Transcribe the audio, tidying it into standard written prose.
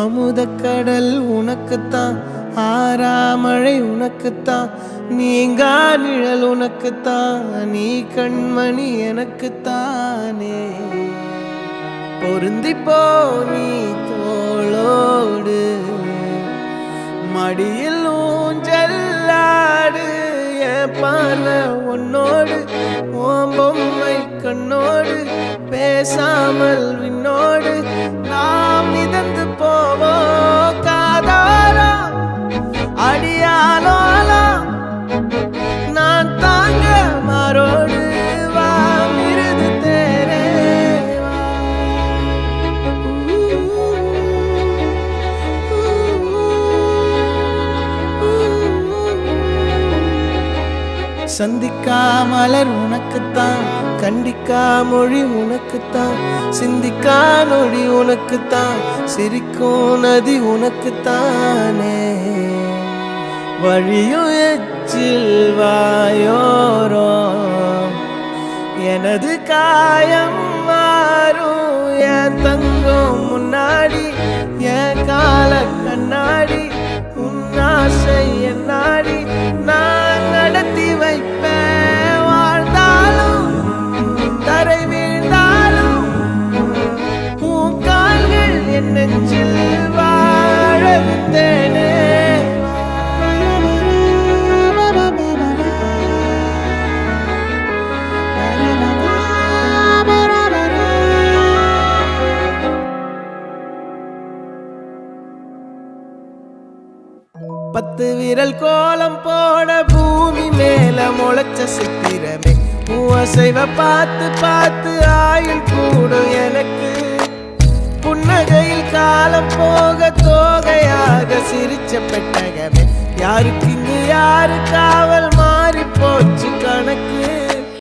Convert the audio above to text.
அமுதக்கடல் உனக்குத்தான், ஆறாமழை உனக்குத்தான், நீங்கா நிழல் உனக்குத்தான், நீ கண்மணி எனக்குத்தானே. பொருந்திப்போ நீ தோளோடு, மடியில் ஊஞ்சல்லாடு, என் பார்வை உன்னோடு, ஓம் பொம்மை கண்ணோடு, பேசாமல் விண்ணோடு நாம் மிதந்து போவோம் காதாரா அடியாலோலா. நான் தாங்க மாறோடு வா மிருது தேரே வா. சந்திக்கா மலர் உனக்குத்தான், கண்டிக்கா மொழி உனக்குத்தான், சிந்திக்கா நொடி உனக்குத்தான், சிரிக்கும் நதி உனக்குத்தானே. வழியும் எச்சில் வாயோரோ எனது காயம் மாறும், என் தங்கம் முன்னாடி என் கால கண்ணாடி, உன் ஆசை என் நாடி நான் நடத்தி வைப்பேன். வாழ்ந்தாலும் தரை வீழ்ந்தாலும் உன் கால்கள் என் நெஞ்சில் வாழ விட்டேனே. பத்து விரல் கோலம் போட பூமி மேல முளைச்ச சித்திரமே, அசைவ பார்த்து பார்த்து ஆயுள் கூடும் எனக்கு. புன்னகையில் காலம் போக தோகையாக சிரிச்ச பெட்டகமே, யாருக்கு இங்கு யாரு காவல் மாறி போச்சு கணக்கு.